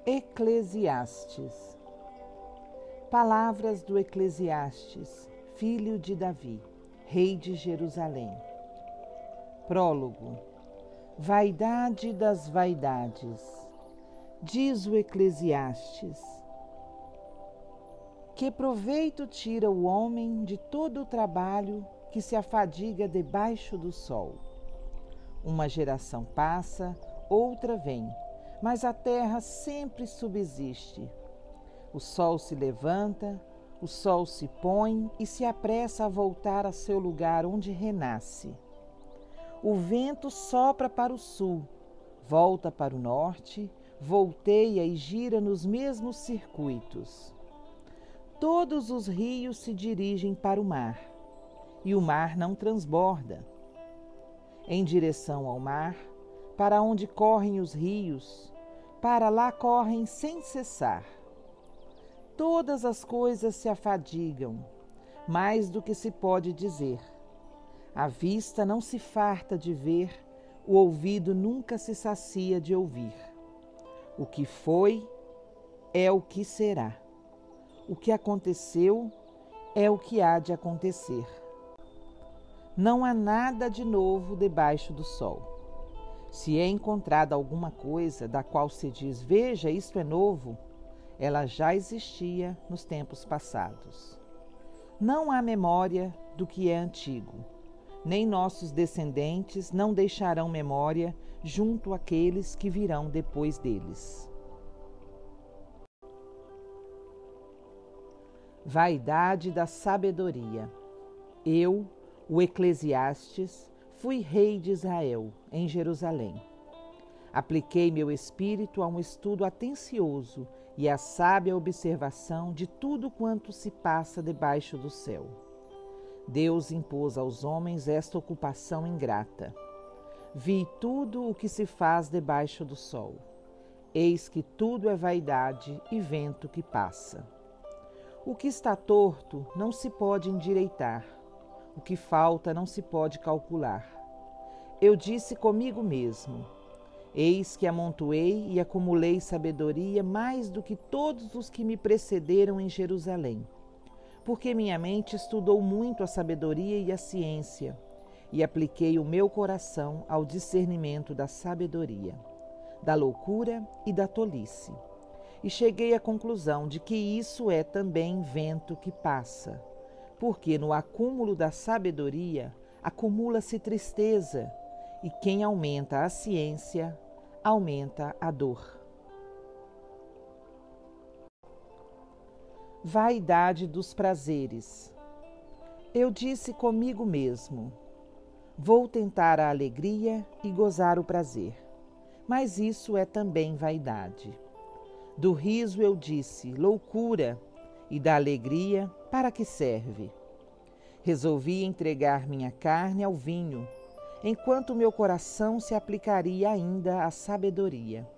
Eclesiastes. Palavras do Eclesiastes, filho de Davi, rei de Jerusalém. Prólogo. Vaidade das vaidades. Diz o Eclesiastes: que proveito tira o homem de todo o trabalho que se afadiga debaixo do sol? Uma geração passa, outra vem, mas a terra sempre subsiste. O sol se levanta, o sol se põe e se apressa a voltar a seu lugar onde renasce. O vento sopra para o sul, volta para o norte, volteia e gira nos mesmos circuitos. Todos os rios se dirigem para o mar, e o mar não transborda. Em direção ao mar, para onde correm os rios, para lá correm sem cessar. Todas as coisas se afadigam, mais do que se pode dizer. A vista não se farta de ver, o ouvido nunca se sacia de ouvir. O que foi é o que será. O que aconteceu é o que há de acontecer. Não há nada de novo debaixo do sol. Se é encontrada alguma coisa da qual se diz, veja, isto é novo, ela já existia nos tempos passados. Não há memória do que é antigo, nem nossos descendentes não deixarão memória junto àqueles que virão depois deles. Vaidade da sabedoria. Eu, o Eclesiastes, fui rei de Israel, em Jerusalém. Apliquei meu espírito a um estudo atencioso e à sábia observação de tudo quanto se passa debaixo do céu. Deus impôs aos homens esta ocupação ingrata. Vi tudo o que se faz debaixo do sol. Eis que tudo é vaidade e vento que passa. O que está torto não se pode endireitar. O que falta não se pode calcular. Eu disse comigo mesmo: eis que amontoei e acumulei sabedoria mais do que todos os que me precederam em Jerusalém, porque minha mente estudou muito a sabedoria e a ciência, e apliquei o meu coração ao discernimento da sabedoria, da loucura e da tolice, e cheguei à conclusão de que isso é também vento que passa, porque no acúmulo da sabedoria acumula-se tristeza, e quem aumenta a ciência, aumenta a dor. Vaidade dos prazeres. Eu disse comigo mesmo: vou tentar a alegria e gozar o prazer, mas isso é também vaidade. Do riso eu disse, loucura, e da alegria, para que serve? Resolvi entregar minha carne ao vinho, enquanto meu coração se aplicaria ainda à sabedoria.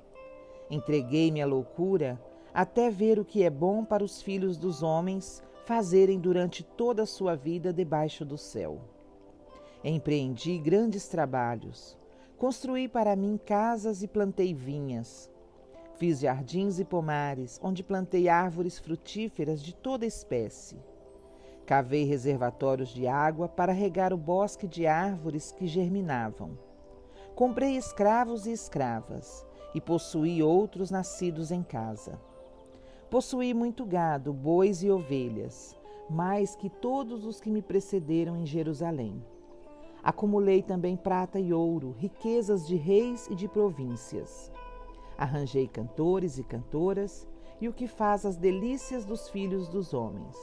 Entreguei-me à loucura até ver o que é bom para os filhos dos homens fazerem durante toda a sua vida debaixo do céu. Empreendi grandes trabalhos, construí para mim casas e plantei vinhas. Fiz jardins e pomares, onde plantei árvores frutíferas de toda espécie. Cavei reservatórios de água para regar o bosque de árvores que germinavam. Comprei escravos e escravas, e possuí outros nascidos em casa. Possuí muito gado, bois e ovelhas, mais que todos os que me precederam em Jerusalém. Acumulei também prata e ouro, riquezas de reis e de províncias. Arranjei cantores e cantoras, e o que faz as delícias dos filhos dos homens,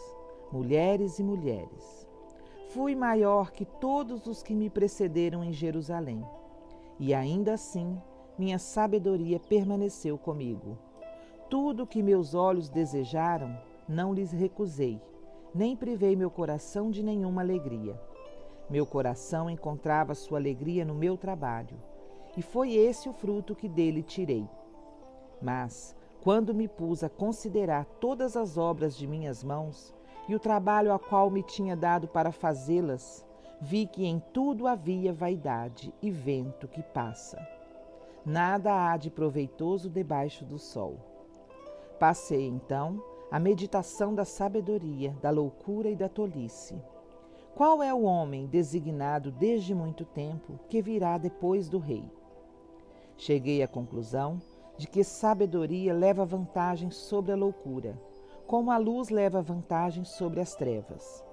mulheres e mulheres. Fui maior que todos os que me precederam em Jerusalém, e ainda assim minha sabedoria permaneceu comigo. Tudo o que meus olhos desejaram, não lhes recusei, nem privei meu coração de nenhuma alegria. Meu coração encontrava sua alegria no meu trabalho, e foi esse o fruto que dele tirei. Mas, quando me pus a considerar todas as obras de minhas mãos e o trabalho a qual me tinha dado para fazê-las, vi que em tudo havia vaidade e vento que passa. Nada há de proveitoso debaixo do sol. Passei, então, a meditação da sabedoria, da loucura e da tolice. Qual é o homem designado desde muito tempo que virá depois do rei? Cheguei à conclusão de que sabedoria leva vantagem sobre a loucura, como a luz leva vantagem sobre as trevas.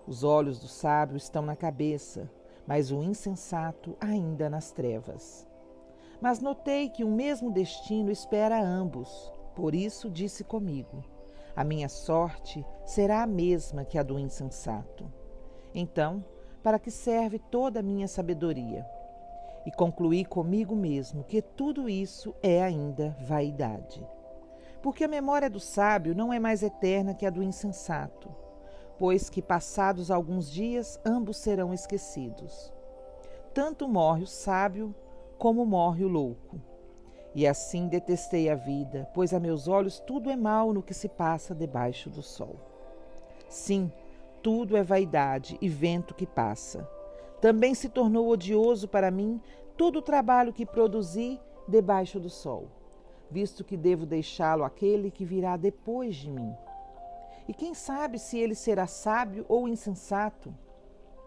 Os olhos do sábio estão na cabeça, mas o insensato ainda nas trevas. Mas notei que o mesmo destino espera a ambos, por isso disse comigo: a minha sorte será a mesma que a do insensato. Então, para que serve toda a minha sabedoria? E concluí comigo mesmo que tudo isso é ainda vaidade. Porque a memória do sábio não é mais eterna que a do insensato, pois que passados alguns dias ambos serão esquecidos. Tanto morre o sábio como morre o louco. E assim detestei a vida, pois a meus olhos tudo é mal no que se passa debaixo do sol. Sim, tudo é vaidade e vento que passa. Também se tornou odioso para mim todo o trabalho que produzi debaixo do sol, visto que devo deixá-lo àquele que virá depois de mim. E quem sabe se ele será sábio ou insensato?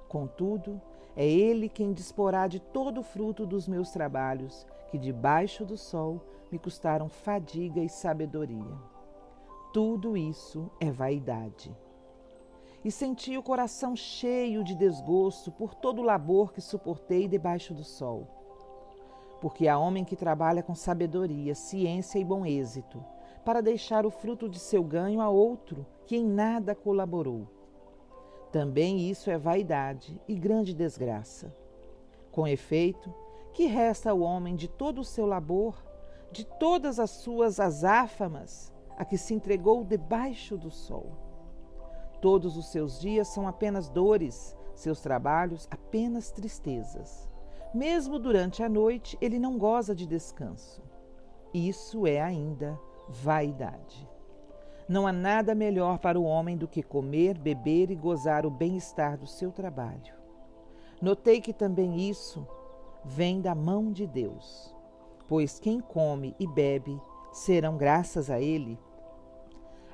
Contudo, é ele quem disporá de todo o fruto dos meus trabalhos, que debaixo do sol me custaram fadiga e sabedoria. Tudo isso é vaidade. E senti o coração cheio de desgosto por todo o labor que suportei debaixo do sol. Porque há homem que trabalha com sabedoria, ciência e bom êxito, para deixar o fruto de seu ganho a outro que em nada colaborou. Também isso é vaidade e grande desgraça. Com efeito, que resta ao homem de todo o seu labor, de todas as suas azáfamas, a que se entregou debaixo do sol? Todos os seus dias são apenas dores, seus trabalhos apenas tristezas. Mesmo durante a noite, ele não goza de descanso. Isso é ainda vaidade. Não há nada melhor para o homem do que comer, beber e gozar o bem-estar do seu trabalho. Notei que também isso vem da mão de Deus, pois quem come e bebe serão graças a ele.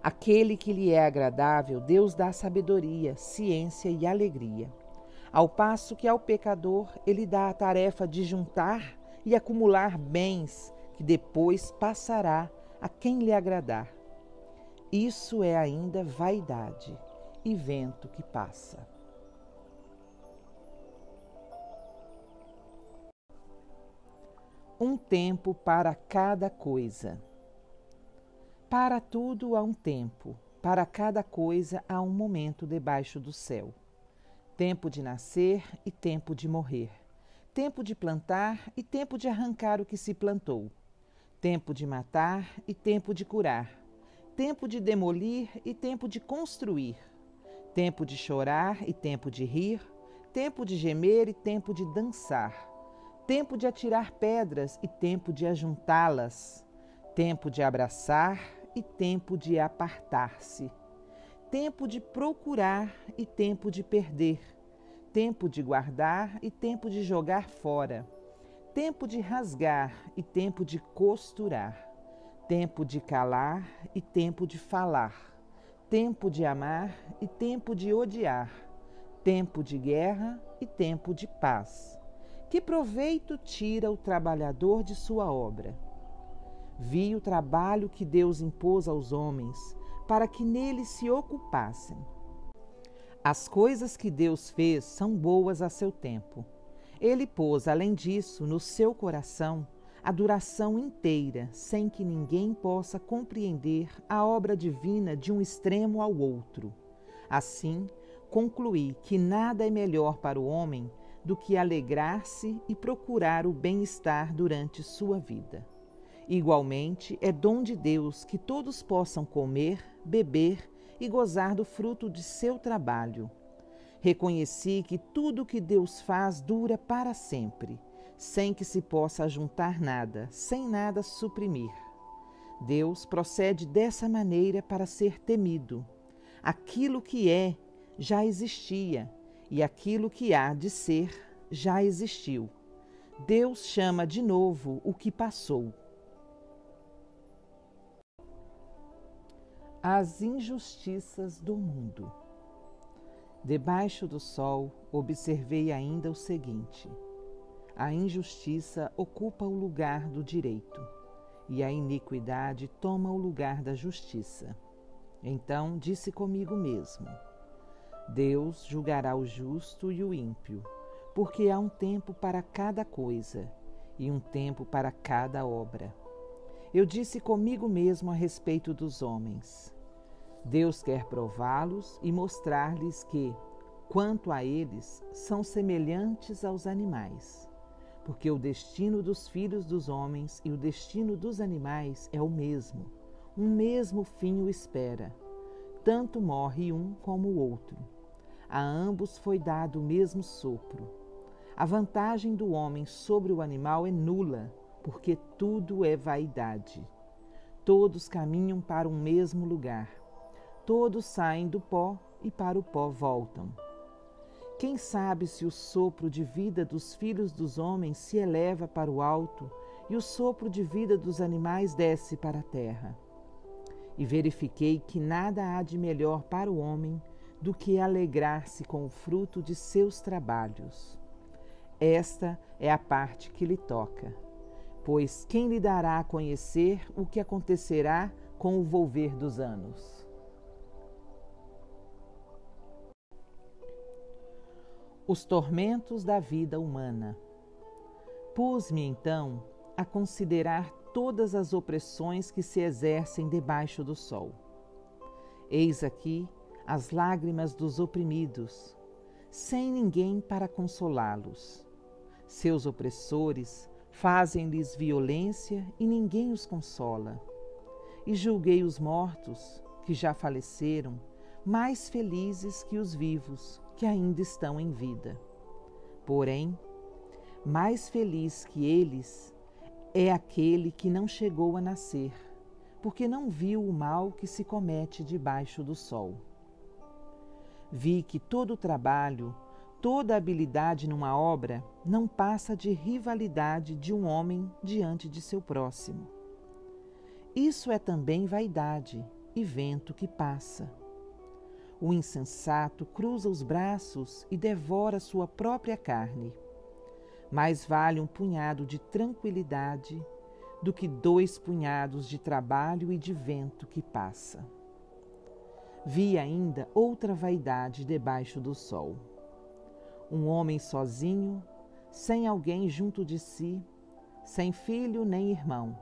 Aquele que lhe é agradável, Deus dá sabedoria, ciência e alegria, ao passo que ao pecador ele dá a tarefa de juntar e acumular bens que depois passará a quem lhe agradar. Isso é ainda vaidade e vento que passa. Um tempo para cada coisa. Para tudo há um tempo, para cada coisa há um momento debaixo do céu. Tempo de nascer e tempo de morrer. Tempo de plantar e tempo de arrancar o que se plantou. Tempo de matar e tempo de curar. Tempo de demolir e tempo de construir. Tempo de chorar e tempo de rir. Tempo de gemer e tempo de dançar. Tempo de atirar pedras e tempo de ajuntá-las. Tempo de abraçar e tempo de apartar-se. Tempo de procurar e tempo de perder. Tempo de guardar e tempo de jogar fora. Tempo de rasgar e tempo de costurar. Tempo de calar e tempo de falar. Tempo de amar e tempo de odiar. Tempo de guerra e tempo de paz. Que proveito tira o trabalhador de sua obra? Vi o trabalho que Deus impôs aos homens, para que nele se ocupassem. As coisas que Deus fez são boas a seu tempo. Ele pôs, além disso, no seu coração a duração inteira, sem que ninguém possa compreender a obra divina de um extremo ao outro. Assim, concluí que nada é melhor para o homem do que alegrar-se e procurar o bem-estar durante sua vida. Igualmente, é dom de Deus que todos possam comer, beber e gozar do fruto de seu trabalho. Reconheci que tudo o que Deus faz dura para sempre, sem que se possa ajuntar nada, sem nada suprimir. Deus procede dessa maneira para ser temido. Aquilo que é, já existia, e aquilo que há de ser, já existiu. Deus chama de novo o que passou. As injustiças do mundo. Debaixo do sol, observei ainda o seguinte: a injustiça ocupa o lugar do direito, e a iniquidade toma o lugar da justiça. Então disse comigo mesmo: Deus julgará o justo e o ímpio, porque há um tempo para cada coisa, e um tempo para cada obra. Eu disse comigo mesmo a respeito dos homens: Deus quer prová-los e mostrar-lhes que, quanto a eles, são semelhantes aos animais, porque o destino dos filhos dos homens e o destino dos animais é o mesmo, um mesmo fim o espera. Tanto morre um como o outro. A ambos foi dado o mesmo sopro. A vantagem do homem sobre o animal é nula, porque tudo é vaidade. Todos caminham para um mesmo lugar. Todos saem do pó e para o pó voltam. Quem sabe se o sopro de vida dos filhos dos homens se eleva para o alto e o sopro de vida dos animais desce para a terra? E verifiquei que nada há de melhor para o homem do que alegrar-se com o fruto de seus trabalhos. Esta é a parte que lhe toca, pois quem lhe dará a conhecer o que acontecerá com o volver dos anos? Os tormentos da vida humana. Pus-me, então, a considerar todas as opressões que se exercem debaixo do sol. Eis aqui as lágrimas dos oprimidos, sem ninguém para consolá-los. Seus opressores fazem-lhes violência e ninguém os consola. E julguei os mortos, que já faleceram, mais felizes que os vivos, que ainda estão em vida. Porém, mais feliz que eles é aquele que não chegou a nascer, porque não viu o mal que se comete debaixo do sol. Vi que todo o trabalho, toda habilidade numa obra não passa de rivalidade de um homem diante de seu próximo. Isso é também vaidade e vento que passa. O insensato cruza os braços e devora sua própria carne. Mais vale um punhado de tranquilidade do que 2 punhados de trabalho e de vento que passa. Vi ainda outra vaidade debaixo do sol. Um homem sozinho, sem alguém junto de si, sem filho nem irmão,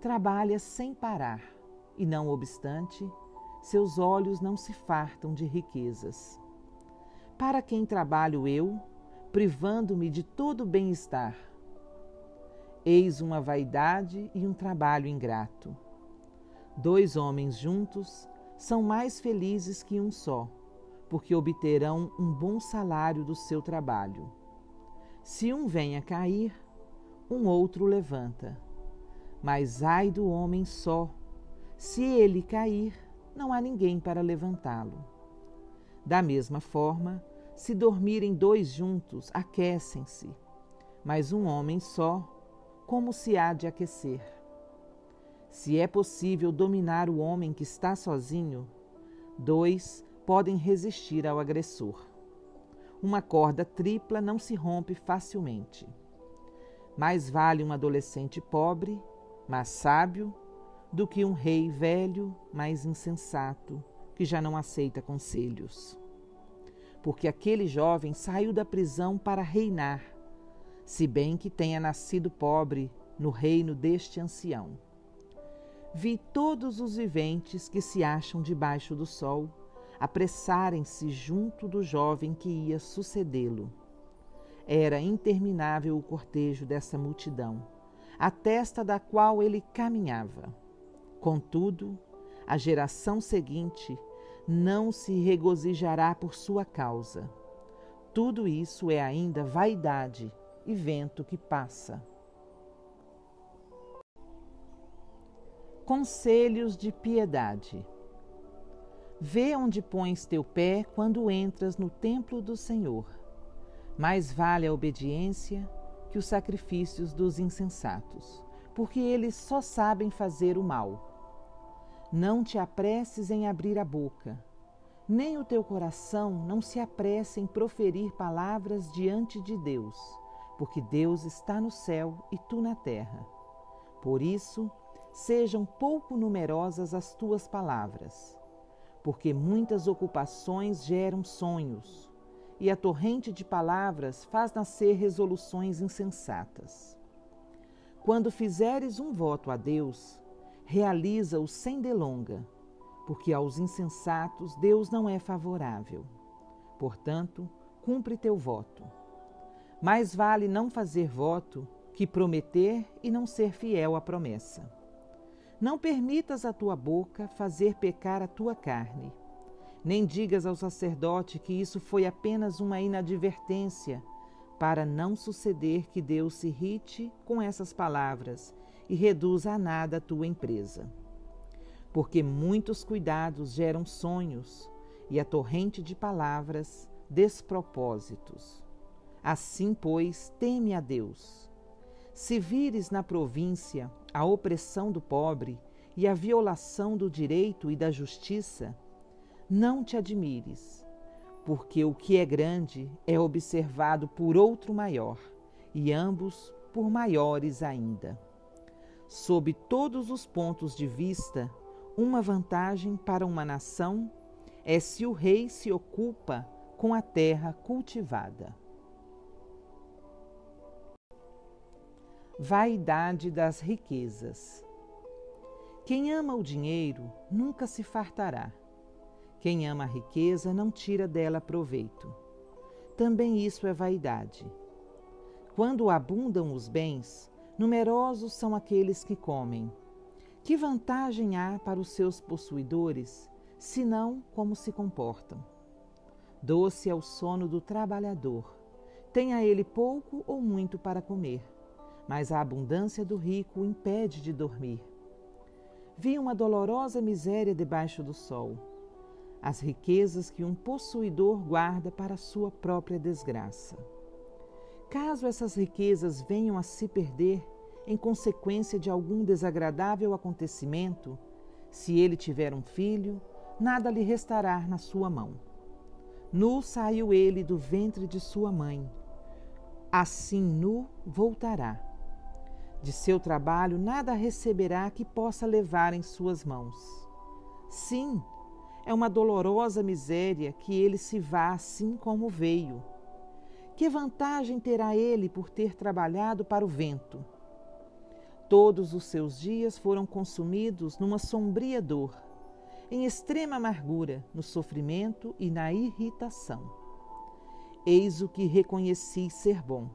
trabalha sem parar e, não obstante, seus olhos não se fartam de riquezas. Para quem trabalho eu, privando-me de todo o bem-estar? Eis uma vaidade e um trabalho ingrato. 2 homens juntos são mais felizes que um só, porque obterão um bom salário do seu trabalho. Se um vem a cair, um outro o levanta. Mas ai do homem só, se ele cair, não há ninguém para levantá-lo. Da mesma forma, se dormirem 2 juntos, aquecem-se, mas um homem só, como se há de aquecer? Se é possível dominar o homem que está sozinho, 2 podem resistir ao agressor. Uma corda tripla não se rompe facilmente. Mais vale um adolescente pobre, mas sábio, do que um rei velho, mas insensato, que já não aceita conselhos. Porque aquele jovem saiu da prisão para reinar, se bem que tenha nascido pobre no reino deste ancião. Vi todos os viventes que se acham debaixo do sol apressarem-se junto do jovem que ia sucedê-lo. Era interminável o cortejo dessa multidão, a testa da qual ele caminhava. Contudo, a geração seguinte não se regozijará por sua causa. Tudo isso é ainda vaidade e vento que passa. Conselhos de piedade. Vê onde pões teu pé quando entras no templo do Senhor. Mais vale a obediência que os sacrifícios dos insensatos, porque eles só sabem fazer o mal. Não te apresses em abrir a boca, nem o teu coração não se apresse em proferir palavras diante de Deus, porque Deus está no céu e tu na terra. Por isso, sejam pouco numerosas as tuas palavras, porque muitas ocupações geram sonhos, e a torrente de palavras faz nascer resoluções insensatas. Quando fizeres um voto a Deus, realiza-o sem delonga, porque aos insensatos Deus não é favorável. Portanto, cumpre teu voto. Mais vale não fazer voto que prometer e não ser fiel à promessa. Não permitas a tua boca fazer pecar a tua carne. Nem digas ao sacerdote que isso foi apenas uma inadvertência, para não suceder que Deus se irrite com essas palavras e reduza a nada a tua empresa. Porque muitos cuidados geram sonhos, e a torrente de palavras, despropósitos. Assim, pois, teme a Deus. Se vires na província a opressão do pobre e a violação do direito e da justiça, não te admires, porque o que é grande é observado por outro maior, e ambos por maiores ainda. Sob todos os pontos de vista, uma vantagem para uma nação é se o rei se ocupa com a terra cultivada. Vaidade das riquezas. Quem ama o dinheiro nunca se fartará. Quem ama a riqueza não tira dela proveito. Também isso é vaidade. Quando abundam os bens, numerosos são aqueles que comem. Que vantagem há para os seus possuidores, senão como se comportam? Doce é o sono do trabalhador. Tenha ele pouco ou muito para comer, mas a abundância do rico o impede de dormir. Vi uma dolorosa miséria debaixo do sol. As riquezas que um possuidor guarda para sua própria desgraça. Caso essas riquezas venham a se perder em consequência de algum desagradável acontecimento, se ele tiver um filho, nada lhe restará na sua mão. Nu saiu ele do ventre de sua mãe, assim nu voltará. De seu trabalho nada receberá que possa levar em suas mãos. Sim, é uma dolorosa miséria que ele se vá assim como veio. Que vantagem terá ele por ter trabalhado para o vento? Todos os seus dias foram consumidos numa sombria dor, em extrema amargura, no sofrimento e na irritação. Eis o que reconheci ser bom,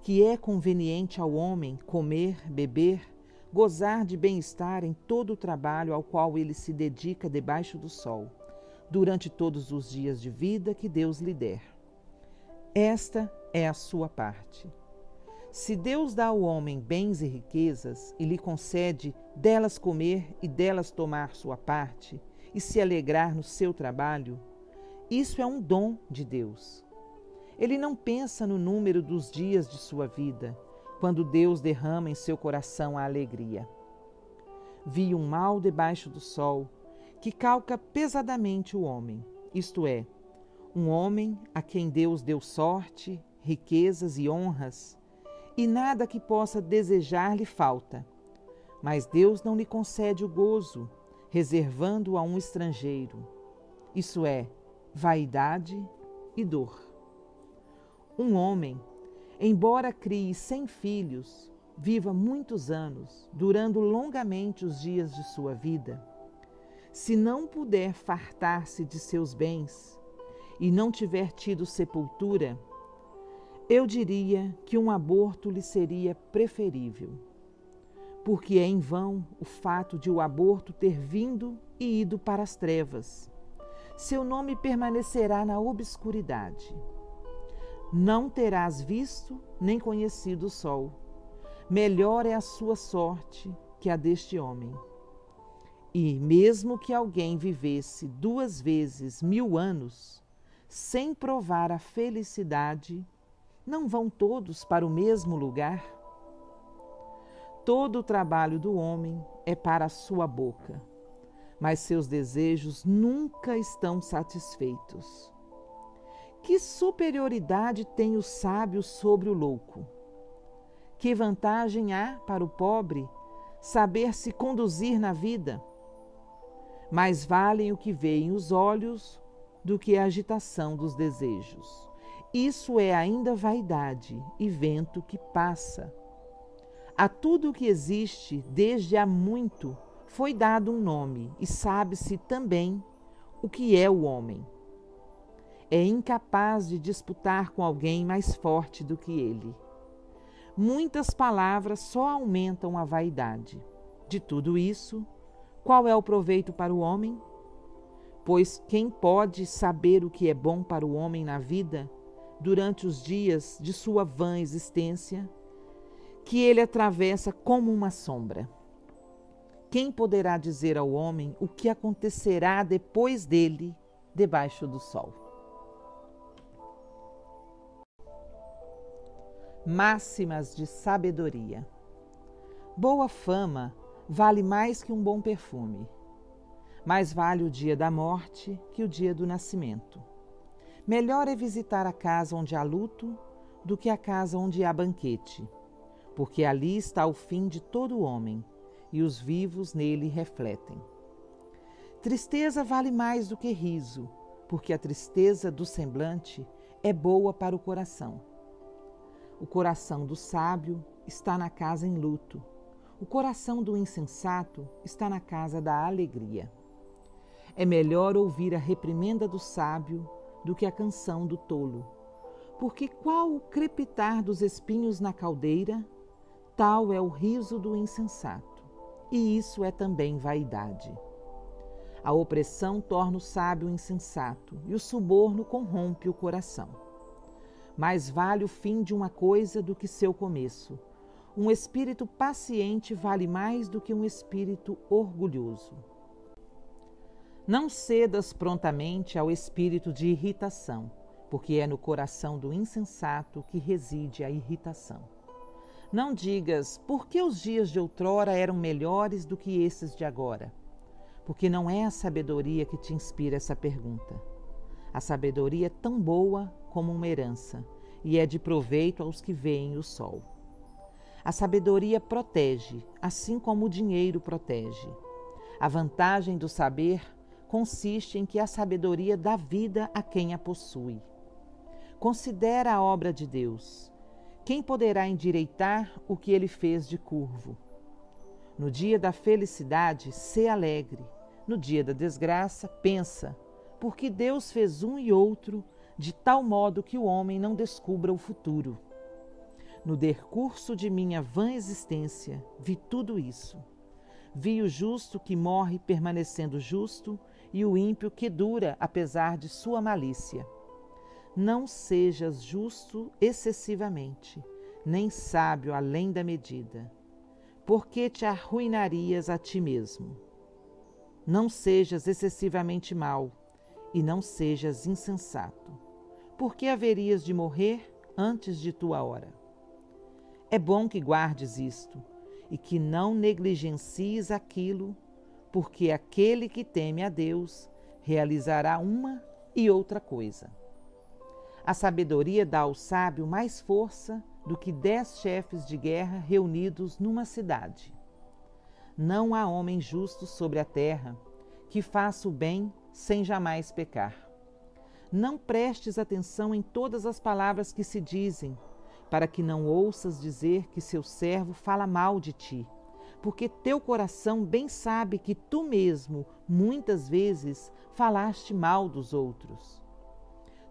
que é conveniente ao homem comer, beber, gozar de bem-estar em todo o trabalho ao qual ele se dedica debaixo do sol, durante todos os dias de vida que Deus lhe der. Esta é a sua parte. Se Deus dá ao homem bens e riquezas e lhe concede delas comer e delas tomar sua parte e se alegrar no seu trabalho, isso é um dom de Deus. Ele não pensa no número dos dias de sua vida, quando Deus derrama em seu coração a alegria. Vi um mal debaixo do sol que calca pesadamente o homem, isto é, um homem a quem Deus deu sorte, riquezas e honras, e nada que possa desejar lhe falta. Mas Deus não lhe concede o gozo, reservando-o a um estrangeiro. Isso é, vaidade e dor. Um homem, embora crie 100 filhos, viva muitos anos, durando longamente os dias de sua vida, se não puder fartar-se de seus bens e não tiver tido sepultura, eu diria que um aborto lhe seria preferível, porque é em vão o fato de o aborto ter vindo e ido para as trevas. Seu nome permanecerá na obscuridade. Não terás visto nem conhecido o sol. Melhor é a sua sorte que a deste homem. E mesmo que alguém vivesse 2 vezes 1000 anos, sem provar a felicidade, não vão todos para o mesmo lugar? Todo o trabalho do homem é para a sua boca. mas seus desejos nunca estão satisfeitos. Que superioridade tem o sábio sobre o louco? Que vantagem há para o pobre saber se conduzir na vida? Mais valem o que veem os olhos do que a agitação dos desejos. Isso é ainda vaidade e vento que passa. A tudo o que existe desde há muito foi dado um nome e sabe-se também o que é o homem. É incapaz de disputar com alguém mais forte do que ele. Muitas palavras só aumentam a vaidade. De tudo isso, qual é o proveito para o homem? Pois quem pode saber o que é bom para o homem na vida, durante os dias de sua vã existência, que ele atravessa como uma sombra? Quem poderá dizer ao homem o que acontecerá depois dele, debaixo do sol? Máximas de sabedoria. Boa fama vale mais que um bom perfume. Mais vale o dia da morte que o dia do nascimento. Melhor é visitar a casa onde há luto do que a casa onde há banquete, porque ali está o fim de todo homem, e os vivos nele refletem. Tristeza vale mais do que riso, porque a tristeza do semblante é boa para o coração. O coração do sábio está na casa em luto. O coração do insensato está na casa da alegria. É melhor ouvir a reprimenda do sábio do que a canção do tolo, porque qual o crepitar dos espinhos na caldeira, tal é o riso do insensato, e isso é também vaidade. A opressão torna o sábio insensato, e o suborno corrompe o coração. Mais vale o fim de uma coisa do que seu começo. Um espírito paciente vale mais do que um espírito orgulhoso. Não cedas prontamente ao espírito de irritação, porque é no coração do insensato que reside a irritação. Não digas, por que os dias de outrora eram melhores do que esses de agora? Porque não é a sabedoria que te inspira essa pergunta. A sabedoria é tão boa como uma herança, e é de proveito aos que veem o sol. A sabedoria protege, assim como o dinheiro protege. A vantagem do saber consiste em que a sabedoria dá vida a quem a possui. Considera a obra de Deus. Quem poderá endireitar o que ele fez de curvo? No dia da felicidade, sê alegre. No dia da desgraça, pensa, porque Deus fez um e outro de tal modo que o homem não descubra o futuro. No decurso de minha vã existência, vi tudo isso. Vi o justo que morre permanecendo justo e o ímpio que dura apesar de sua malícia. Não sejas justo excessivamente, nem sábio além da medida, porque te arruinarias a ti mesmo. Não sejas excessivamente mau e não sejas insensato, porque haverias de morrer antes de tua hora. É bom que guardes isto e que não negligencies aquilo, porque aquele que teme a Deus realizará uma e outra coisa. A sabedoria dá ao sábio mais força do que 10 chefes de guerra reunidos numa cidade. Não há homem justo sobre a terra que faça o bem sem jamais pecar. Não prestes atenção em todas as palavras que se dizem, para que não ouças dizer que seu servo fala mal de ti, porque teu coração bem sabe que tu mesmo, muitas vezes, falaste mal dos outros.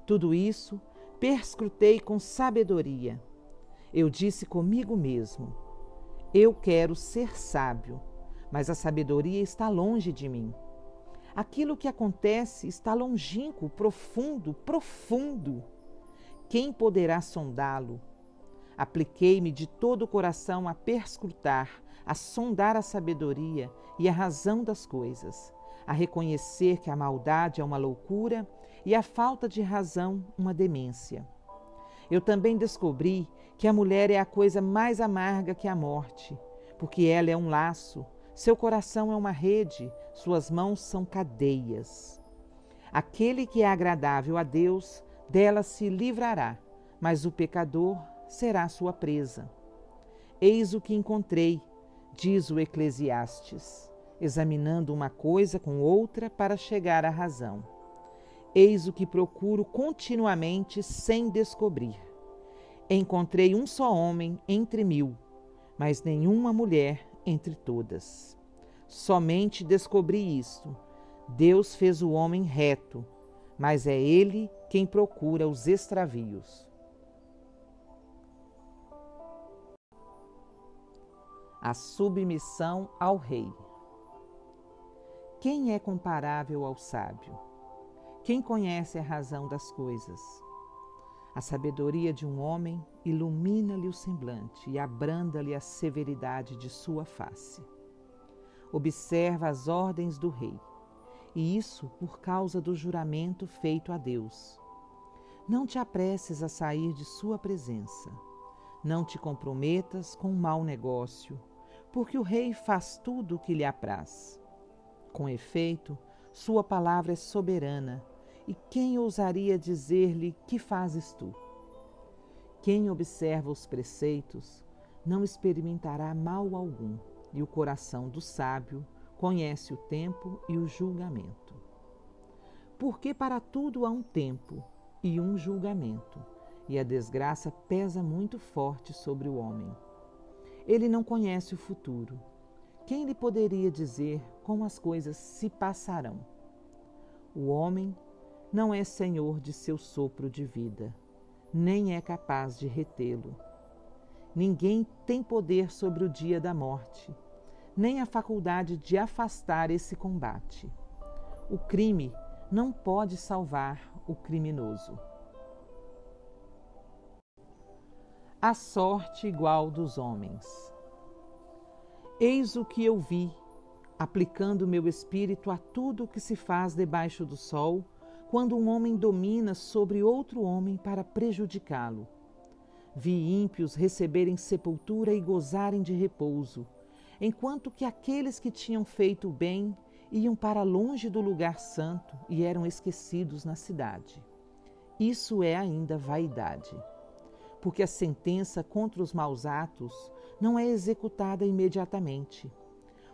Tudo isso perscrutei com sabedoria. Eu disse comigo mesmo, eu quero ser sábio, mas a sabedoria está longe de mim. Aquilo que acontece está longínquo, profundo, profundo. Quem poderá sondá-lo? Apliquei-me de todo o coração a perscrutar, a sondar a sabedoria e a razão das coisas, a reconhecer que a maldade é uma loucura e a falta de razão uma demência. Eu também descobri que a mulher é a coisa mais amarga que a morte, porque ela é um laço, Seu coração é uma rede, suas mãos são cadeias. Aquele que é agradável a Deus, dela se livrará, mas o pecador será sua presa. Eis o que encontrei, diz o Eclesiastes, examinando uma coisa com outra para chegar à razão. Eis o que procuro continuamente sem descobrir. Encontrei um só homem entre 1000, mas nenhuma mulher entre todas. Somente descobri isto: Deus fez o homem reto, mas é ele quem procura os extravios. A submissão ao rei. Quem é comparável ao sábio? Quem conhece a razão das coisas? A sabedoria de um homem ilumina-lhe o semblante e abranda-lhe a severidade de sua face. Observa as ordens do rei, e isso por causa do juramento feito a Deus. Não te apresses a sair de sua presença. Não te comprometas com um mau negócio, porque o rei faz tudo o que lhe apraz. Com efeito, sua palavra é soberana, e quem ousaria dizer-lhe: que fazes tu? Quem observa os preceitos não experimentará mal algum, e o coração do sábio conhece o tempo e o julgamento. Porque para tudo há um tempo e um julgamento, e a desgraça pesa muito forte sobre o homem. Ele não conhece o futuro. Quem lhe poderia dizer como as coisas se passarão? O homem não é senhor de seu sopro de vida, nem é capaz de retê-lo. Ninguém tem poder sobre o dia da morte, nem a faculdade de afastar esse combate. O crime não pode salvar o criminoso. A sorte igual dos homens. Eis o que eu vi, aplicando meu espírito a tudo o que se faz debaixo do sol, quando um homem domina sobre outro homem para prejudicá-lo. Vi ímpios receberem sepultura e gozarem de repouso, enquanto que aqueles que tinham feito o bem iam para longe do lugar santo e eram esquecidos na cidade. Isso é ainda vaidade, porque a sentença contra os maus atos não é executada imediatamente.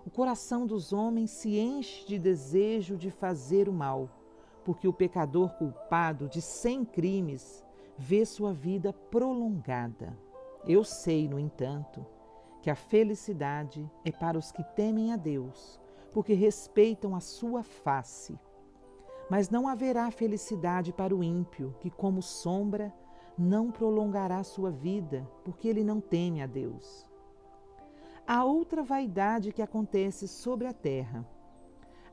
O coração dos homens se enche de desejo de fazer o mal, porque o pecador culpado de 100 crimes vê sua vida prolongada. Eu sei, no entanto, que a felicidade é para os que temem a Deus, porque respeitam a sua face. Mas não haverá felicidade para o ímpio, que como sombra não prolongará sua vida, porque ele não teme a Deus. Há outra vaidade que acontece sobre a terra.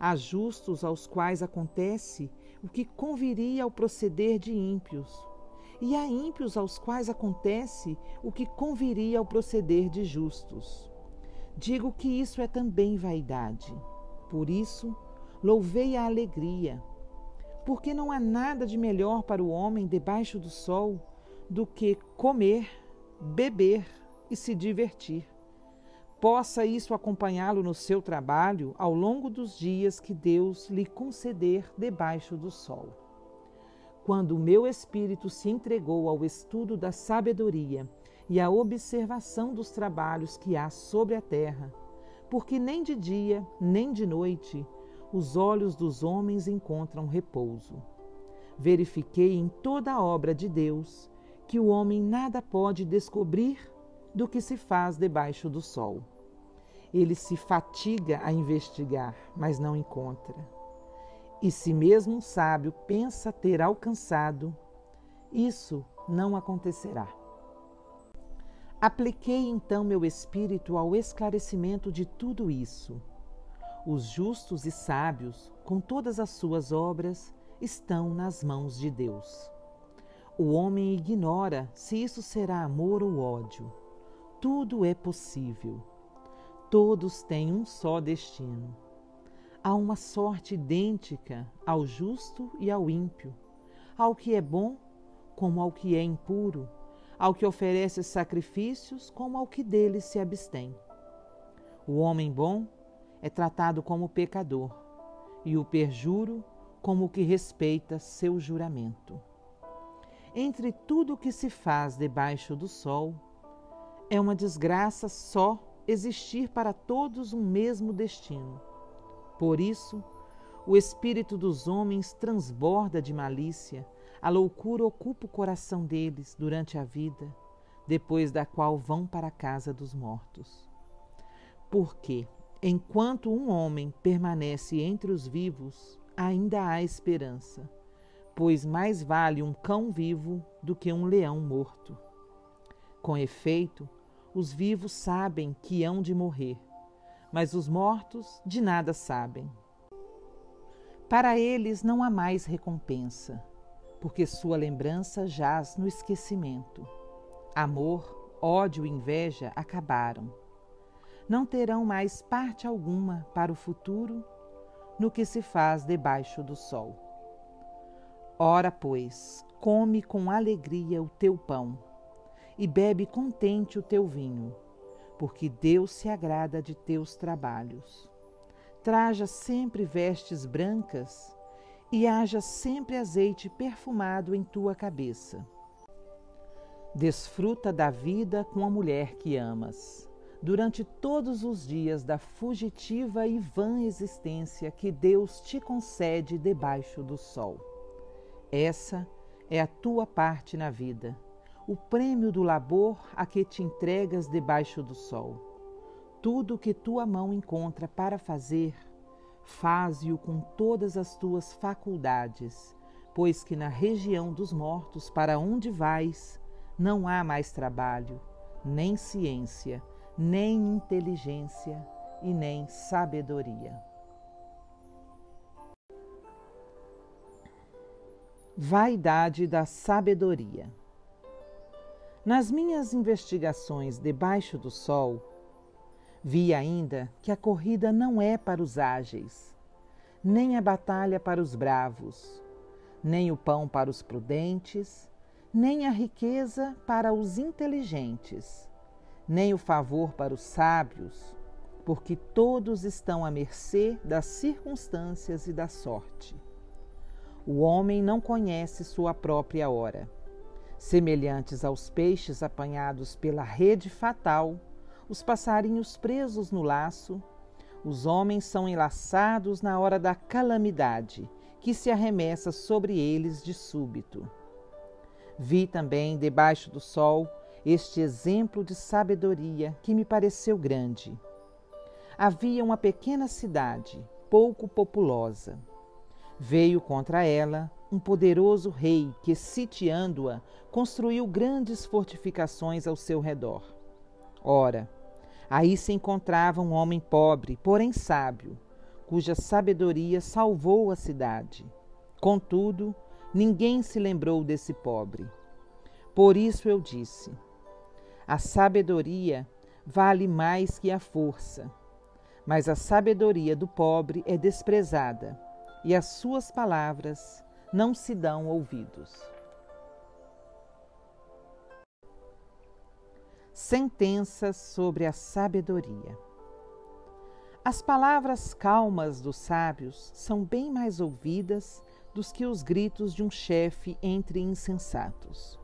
Há justos aos quais acontece o que conviria ao proceder de ímpios, e há ímpios aos quais acontece o que conviria ao proceder de justos. Digo que isso é também vaidade. Por isso, louvei a alegria, porque não há nada de melhor para o homem debaixo do sol do que comer, beber e se divertir. Possa isso acompanhá-lo no seu trabalho ao longo dos dias que Deus lhe conceder debaixo do sol. Quando o meu espírito se entregou ao estudo da sabedoria e à observação dos trabalhos que há sobre a terra, porque nem de dia nem de noite os olhos dos homens encontram repouso. Verifiquei em toda a obra de Deus que o homem nada pode descobrir do que se faz debaixo do sol. Ele se fatiga a investigar, mas não encontra. E se mesmo um sábio pensa ter alcançado, isso não acontecerá. Apliquei então meu espírito ao esclarecimento de tudo isso. Os justos e sábios, com todas as suas obras, estão nas mãos de Deus. O homem ignora se isso será amor ou ódio. Tudo é possível. Todos têm um só destino. Há uma sorte idêntica ao justo e ao ímpio, ao que é bom como ao que é impuro, ao que oferece sacrifícios como ao que deles se abstém. O homem bom é tratado como pecador, e o perjuro como o que respeita seu juramento. Entre tudo o que se faz debaixo do sol, é uma desgraça só existir para todos um mesmo destino. Por isso, o espírito dos homens transborda de malícia, a loucura ocupa o coração deles durante a vida, depois da qual vão para a casa dos mortos. Porque, enquanto um homem permanece entre os vivos, ainda há esperança, pois mais vale um cão vivo do que um leão morto. Com efeito, os vivos sabem que hão de morrer, mas os mortos de nada sabem. Para eles não há mais recompensa, porque sua lembrança jaz no esquecimento. Amor, ódio e inveja acabaram. Não terão mais parte alguma para o futuro no que se faz debaixo do sol. Ora, pois, come com alegria o teu pão e bebe contente o teu vinho, porque Deus se agrada de teus trabalhos. Traja sempre vestes brancas e haja sempre azeite perfumado em tua cabeça. Desfruta da vida com a mulher que amas, durante todos os dias da fugitiva e vã existência que Deus te concede debaixo do sol. Essa é a tua parte na vida, o prêmio do labor a que te entregas debaixo do sol. Tudo o que tua mão encontra para fazer, faze-o com todas as tuas faculdades, pois que na região dos mortos para onde vais, não há mais trabalho, nem ciência, nem inteligência e nem sabedoria. Vaidade da sabedoria. Nas minhas investigações debaixo do sol, vi ainda que a corrida não é para os ágeis, nem a batalha para os bravos, nem o pão para os prudentes, nem a riqueza para os inteligentes, nem o favor para os sábios, porque todos estão à mercê das circunstâncias e da sorte. O homem não conhece sua própria hora. Semelhantes aos peixes apanhados pela rede fatal, os passarinhos presos no laço, os homens são enlaçados na hora da calamidade, que se arremessa sobre eles de súbito. Vi também, debaixo do sol, este exemplo de sabedoria que me pareceu grande. Havia uma pequena cidade, pouco populosa. Veio contra ela um poderoso rei que, sitiando-a, construiu grandes fortificações ao seu redor. Ora, aí se encontrava um homem pobre, porém sábio, cuja sabedoria salvou a cidade. Contudo, ninguém se lembrou desse pobre. Por isso eu disse: a sabedoria vale mais que a força, mas a sabedoria do pobre é desprezada, e as suas palavras não se dão ouvidos. Sentenças sobre a sabedoria. As palavras calmas dos sábios são bem mais ouvidas do que os gritos de um chefe entre insensatos.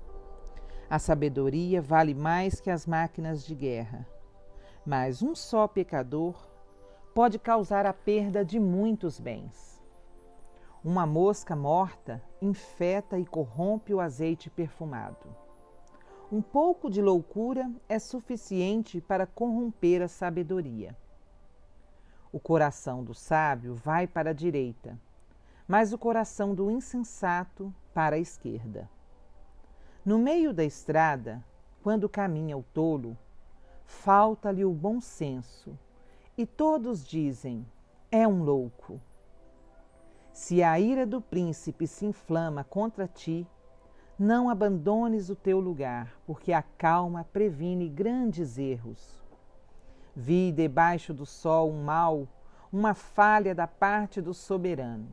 A sabedoria vale mais que as máquinas de guerra, mas um só pecador pode causar a perda de muitos bens. Uma mosca morta infeta e corrompe o azeite perfumado. Um pouco de loucura é suficiente para corromper a sabedoria. O coração do sábio vai para a direita, mas o coração do insensato para a esquerda. No meio da estrada, quando caminha o tolo, falta-lhe o bom senso, e todos dizem: é um louco. Se a ira do príncipe se inflama contra ti, não abandones o teu lugar, porque a calma previne grandes erros. Vi debaixo do sol um mal, uma falha da parte do soberano.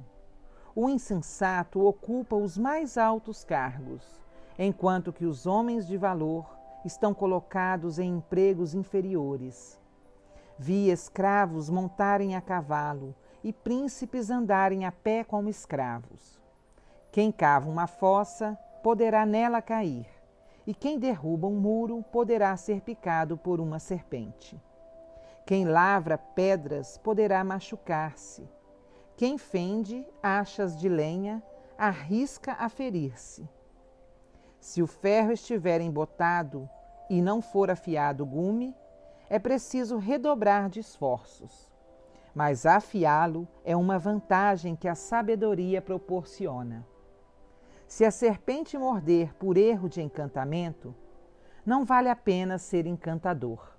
O insensato ocupa os mais altos cargos, enquanto que os homens de valor estão colocados em empregos inferiores. Vi escravos montarem a cavalo e príncipes andarem a pé como escravos. Quem cava uma fossa poderá nela cair, e quem derruba um muro poderá ser picado por uma serpente. Quem lavra pedras poderá machucar-se. Quem fende achas de lenha arrisca a ferir-se. Se o ferro estiver embotado e não for afiado o gume, é preciso redobrar de esforços. Mas afiá-lo é uma vantagem que a sabedoria proporciona. Se a serpente morder por erro de encantamento, não vale a pena ser encantador.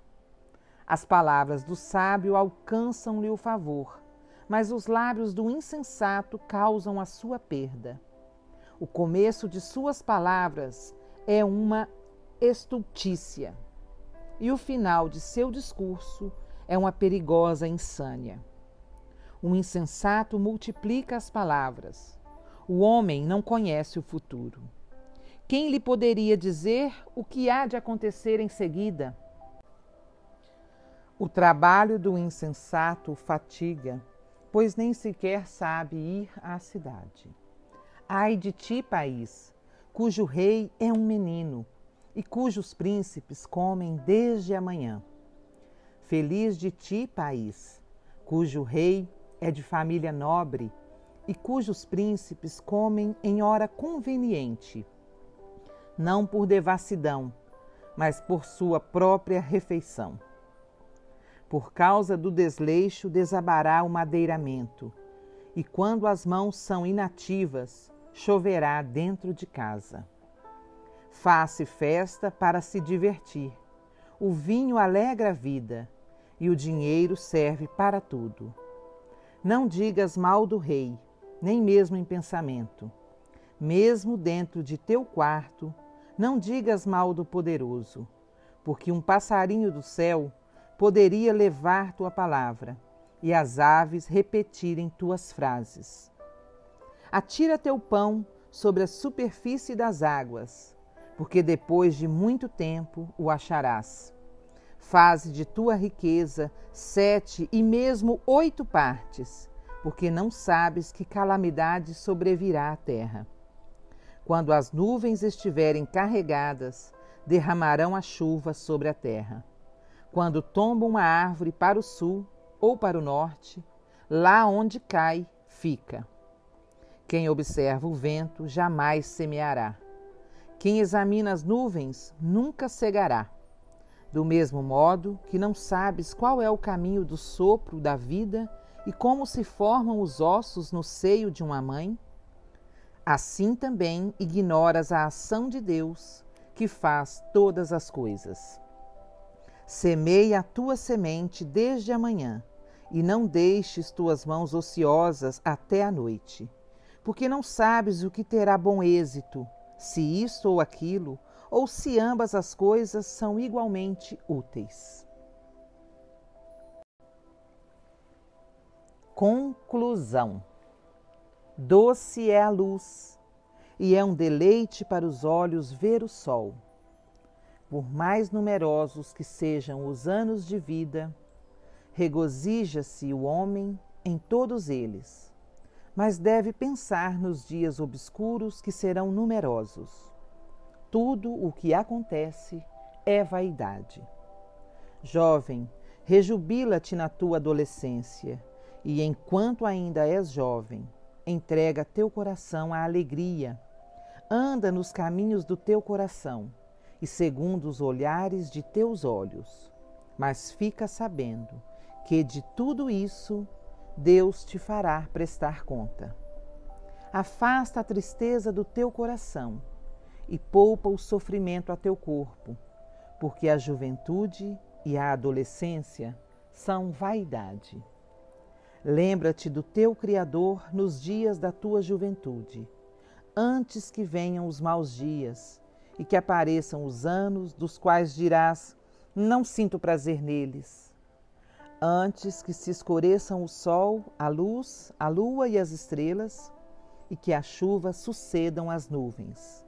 As palavras do sábio alcançam-lhe o favor, mas os lábios do insensato causam a sua perda. O começo de suas palavras é uma estultícia, e o final de seu discurso é uma perigosa insânia. O insensato multiplica as palavras. O homem não conhece o futuro. Quem lhe poderia dizer o que há de acontecer em seguida? O trabalho do insensato o fatiga, pois nem sequer sabe ir à cidade. Ai de ti, país, cujo rei é um menino e cujos príncipes comem desde a manhã. Feliz de ti, país, cujo rei é de família nobre e cujos príncipes comem em hora conveniente, não por devassidão, mas por sua própria refeição. Por causa do desleixo desabará o madeiramento, e quando as mãos são inativas, choverá dentro de casa. Faz-se festa para se divertir, o vinho alegra a vida, e o dinheiro serve para tudo. Não digas mal do rei, nem mesmo em pensamento. Mesmo dentro de teu quarto, não digas mal do poderoso, porque um passarinho do céu poderia levar tua palavra e as aves repetirem tuas frases. Atira teu pão sobre a superfície das águas, porque depois de muito tempo o acharás. Faze de tua riqueza 7 e mesmo 8 partes, porque não sabes que calamidade sobrevirá à terra. Quando as nuvens estiverem carregadas, derramarão a chuva sobre a terra. Quando tomba uma árvore para o sul ou para o norte, lá onde cai, fica. Quem observa o vento jamais semeará. Quem examina as nuvens nunca cegará. Do mesmo modo que não sabes qual é o caminho do sopro da vida e como se formam os ossos no seio de uma mãe, assim também ignoras a ação de Deus, que faz todas as coisas. Semeia a tua semente desde a manhã, e não deixes tuas mãos ociosas até a noite, porque não sabes o que terá bom êxito, se isto ou aquilo, ou se ambas as coisas são igualmente úteis. Conclusão. Doce é a luz, e é um deleite para os olhos ver o sol. Por mais numerosos que sejam os anos de vida, regozija-se o homem em todos eles, mas deve pensar nos dias obscuros que serão numerosos. Tudo o que acontece é vaidade. Jovem, rejubila-te na tua adolescência, e enquanto ainda és jovem, entrega teu coração à alegria. Anda nos caminhos do teu coração e segundo os olhares de teus olhos. Mas fica sabendo que de tudo isso Deus te fará prestar conta. Afasta a tristeza do teu coração e poupa o sofrimento a teu corpo, porque a juventude e a adolescência são vaidade. Lembra-te do teu Criador nos dias da tua juventude, antes que venham os maus dias e que apareçam os anos dos quais dirás: não sinto prazer neles. Antes que se escureçam o sol, a luz, a lua e as estrelas, e que a chuva sucedam às nuvens.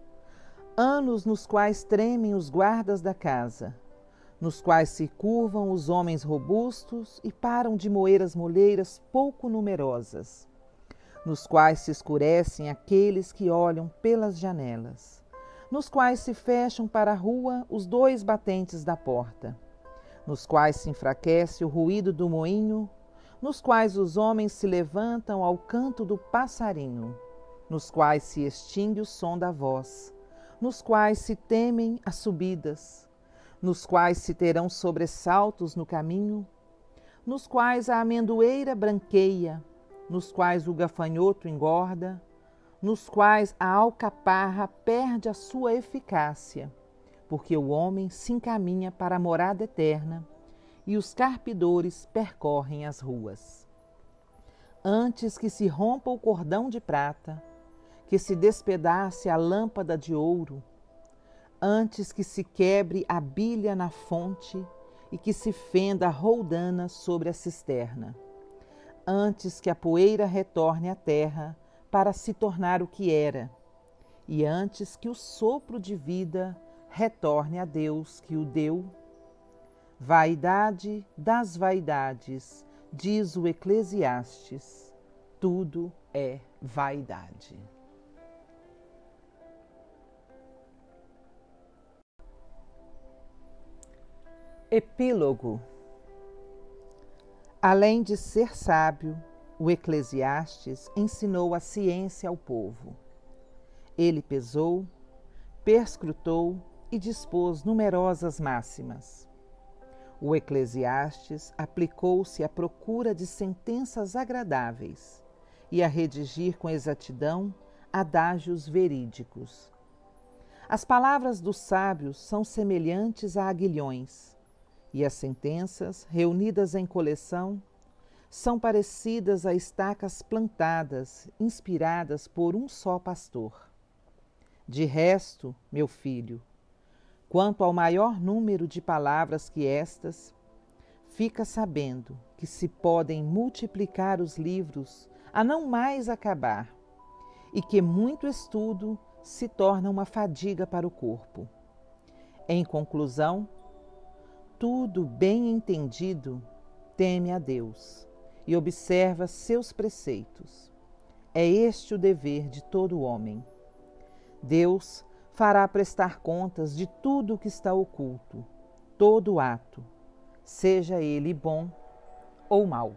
Anos nos quais tremem os guardas da casa, nos quais se curvam os homens robustos e param de moer as moleiras pouco numerosas, nos quais se escurecem aqueles que olham pelas janelas, nos quais se fecham para a rua os dois batentes da porta, nos quais se enfraquece o ruído do moinho, nos quais os homens se levantam ao canto do passarinho, nos quais se extingue o som da voz, nos quais se temem as subidas, nos quais se terão sobressaltos no caminho, nos quais a amendoeira branqueia, nos quais o gafanhoto engorda, nos quais a alcaparra perde a sua eficácia, porque o homem se encaminha para a morada eterna e os carpidores percorrem as ruas. Antes que se rompa o cordão de prata, que se despedace a lâmpada de ouro, antes que se quebre a bilha na fonte e que se fenda a roldana sobre a cisterna, antes que a poeira retorne à terra para se tornar o que era, e antes que o sopro de vida retorne a Deus que o deu. Vaidade das vaidades, diz o Eclesiastes, tudo é vaidade. Epílogo. Além de ser sábio, o Eclesiastes ensinou a ciência ao povo. Ele pesou, perscrutou e dispôs numerosas máximas. O Eclesiastes aplicou-se à procura de sentenças agradáveis e a redigir com exatidão adágios verídicos. As palavras dos sábios são semelhantes a aguilhões, e as sentenças, reunidas em coleção, são parecidas a estacas plantadas, inspiradas por um só pastor. De resto, meu filho, quanto ao maior número de palavras que estas, fica sabendo que se podem multiplicar os livros a não mais acabar, e que muito estudo se torna uma fadiga para o corpo. Em conclusão, tudo bem entendido teme a Deus e observa seus preceitos. É este o dever de todo homem. Deus fará prestar contas de tudo o que está oculto, todo ato, seja ele bom ou mau.